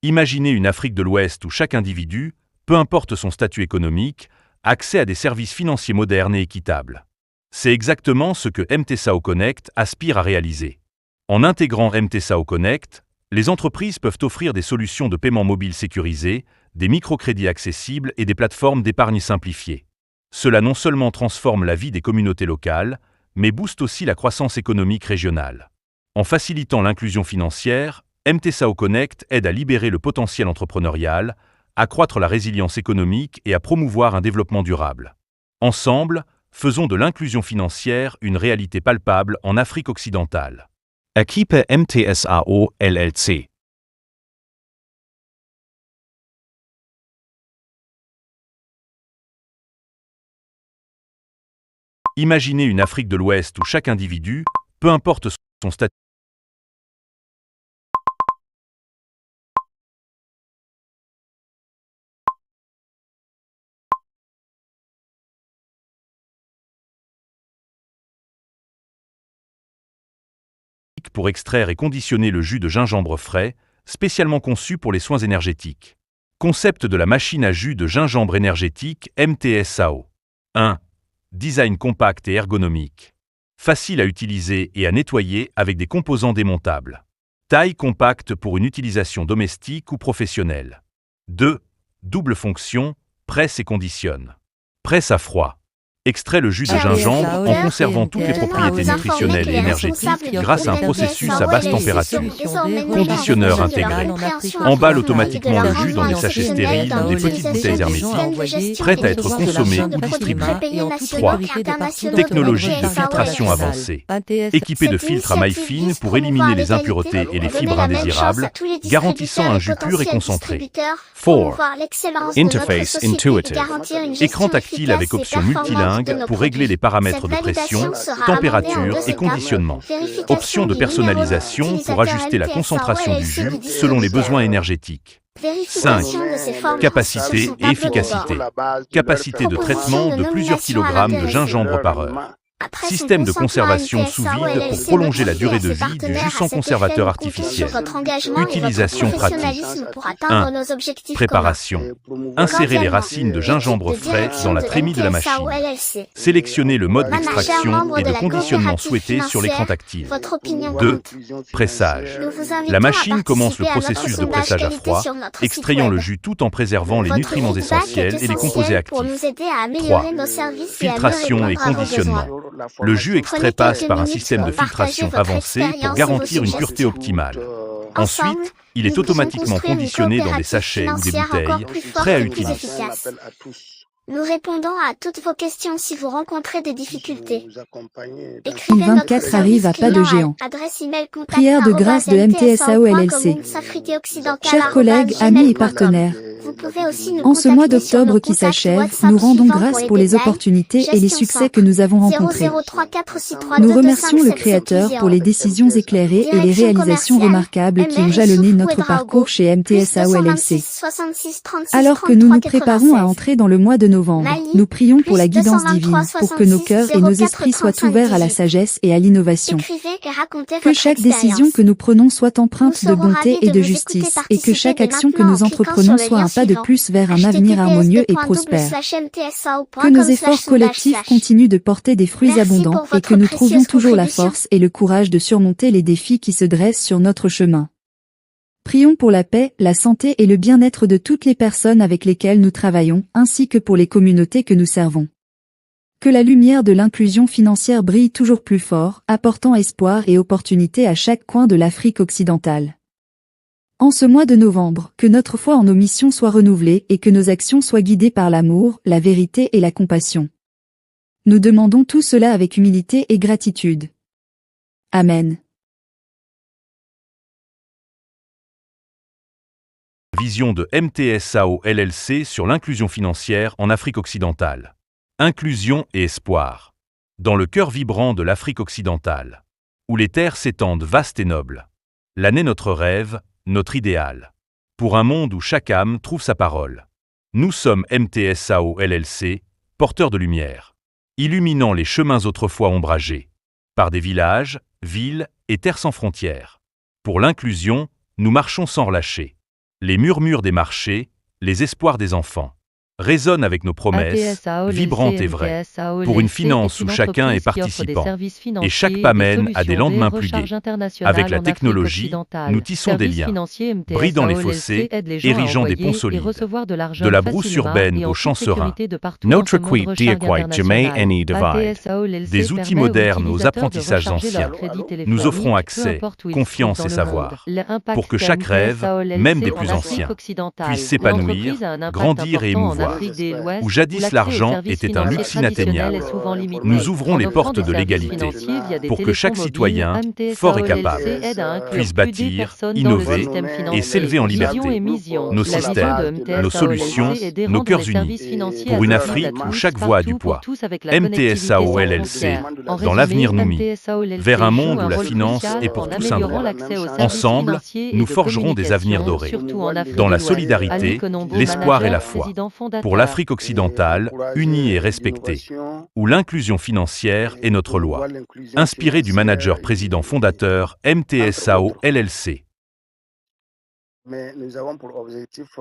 Imaginez une Afrique de l'Ouest où chaque individu, peu importe son statut économique, a accès à des services financiers modernes et équitables. C'est exactement ce que MTSAO Connect aspire à réaliser. En intégrant MTSAO Connect, les entreprises peuvent offrir des solutions de paiement mobile sécurisées, des microcrédits accessibles et des plateformes d'épargne simplifiées. Cela non seulement transforme la vie des communautés locales, mais booste aussi la croissance économique régionale. En facilitant l'inclusion financière, MTSAO Connect aide à libérer le potentiel entrepreneurial, accroître la résilience économique et à promouvoir un développement durable. Ensemble, faisons de l'inclusion financière une réalité palpable en Afrique occidentale. Equipe MTSAO LLC. Imaginez une Afrique de l'Ouest où chaque individu, peu importe son statut, pour extraire et conditionner le jus de gingembre frais, spécialement conçu pour les soins énergétiques. Concept de la machine à jus de gingembre énergétique MTSAO. 1. Design compact et ergonomique. Facile à utiliser et à nettoyer avec des composants démontables. Taille compacte pour une utilisation domestique ou professionnelle. 2. Double fonction, presse et conditionne. Presse à froid. Extrait le jus de gingembre en conservant toutes les propriétés nutritionnelles et énergétiques grâce à un processus à basse température. Conditionneur intégré. Emballe automatiquement le jus dans des sachets stériles ou des petites bouteilles hermétiques, prêtes à être consommées ou distribuées. 3. Technologie de filtration avancée. Équipée de filtres à maille fine pour éliminer les impuretés et les fibres indésirables, garantissant un jus pur et concentré. 4. Interface intuitive. Écran tactile avec option multilingue pour régler les paramètres de pression, température et conditionnement. Option de personnalisation pour ajuster la concentration du jus selon les besoins énergétiques. 5. Capacité et efficacité. Capacité de traitement de plusieurs kilogrammes de gingembre par heure. Système de conservation sous vide pour prolonger la durée de vie du jus sans conservateur artificiel. Utilisation pratique. 1. Préparation. Insérez les racines de gingembre frais dans la trémie de la machine. Sélectionnez le mode d'extraction et de conditionnement souhaité sur l'écran tactile. 2. Pressage. La machine commence le processus de pressage à froid, extrayant le jus tout en préservant les nutriments essentiels et les composés actifs. 3. Filtration et conditionnement. Le jus extrait passe par un système de filtration avancé pour garantir une pureté optimale. Ensuite, il est automatiquement conditionné dans des sachets ou des bouteilles, prêts à utiliser. Nous répondons à toutes vos questions si vous rencontrez des difficultés. 2024 arrive à pas de géant. Prière de grâce de MTSAO LLC. Chers collègues, amis et partenaires, en ce mois d'octobre qui s'achève, nous rendons grâce pour les opportunités et les succès que nous avons rencontrés. Nous remercions le Créateur pour les décisions éclairées et les réalisations remarquables qui ont jalonné notre parcours chez MTSAO LLC. Alors que nous nous préparons à entrer dans le mois de novembre, nous prions pour la guidance divine, pour que nos cœurs et nos esprits soient ouverts à la sagesse et à l'innovation. Que chaque décision que nous prenons soit empreinte de bonté et de justice, et que chaque action que nous entreprenons soit un pas de plus vers un avenir harmonieux et prospère. Que nos efforts collectifs continuent de porter des fruits abondants et que nous trouvions toujours la force et le courage de surmonter les défis qui se dressent sur notre chemin. Prions pour la paix, la santé et le bien-être de toutes les personnes avec lesquelles nous travaillons, ainsi que pour les communautés que nous servons. Que la lumière de l'inclusion financière brille toujours plus fort, apportant espoir et opportunités à chaque coin de l'Afrique occidentale. En ce mois de novembre, que notre foi en nos missions soit renouvelée et que nos actions soient guidées par l'amour, la vérité et la compassion. Nous demandons tout cela avec humilité et gratitude. Amen. Vision de MTSAO LLC sur l'inclusion financière en Afrique occidentale. Inclusion et espoir. Dans le cœur vibrant de l'Afrique occidentale, où les terres s'étendent vastes et nobles. Là naît notre rêve, notre idéal. Pour un monde où chaque âme trouve sa parole. Nous sommes MTSAO LLC, porteurs de lumière. Illuminant les chemins autrefois ombragés. Par des villages, villes et terres sans frontières. Pour l'inclusion, nous marchons sans relâcher. Les murmures des marchés, les espoirs des enfants résonnent avec nos promesses, vibrantes et vraies, pour une finance où chacun est participant et chaque pas mène à des lendemains plus gais. Avec la technologie, nous tissons des liens, bridant les fossés, érigeant des ponts solides. De la brousse urbaine aux champs sereins, Notre quid diaquite jamais any divide. des outils modernes aux apprentissages anciens, nous offrons accès, confiance et savoir, pour que chaque rêve, même des plus anciens, puisse s'épanouir, grandir et émouvoir. Où jadis l'argent était un luxe inatteignable, nous ouvrons les portes de l'égalité pour que chaque citoyen, fort et capable, puisse bâtir, innover et s'élever en liberté. Nos systèmes, nos solutions, nos cœurs unis, pour une Afrique où chaque voix a du poids. MTSAO LLC, dans l'avenir nous mis, vers un monde où la finance est pour tous un droit. Ensemble, nous forgerons des avenirs dorés, dans la solidarité, l'espoir et la foi, pour l'Afrique occidentale, unie et respectée, où l'inclusion financière est notre loi, inspirée du manager président fondateur MTSAO LLC. Mais nous avons pour objectif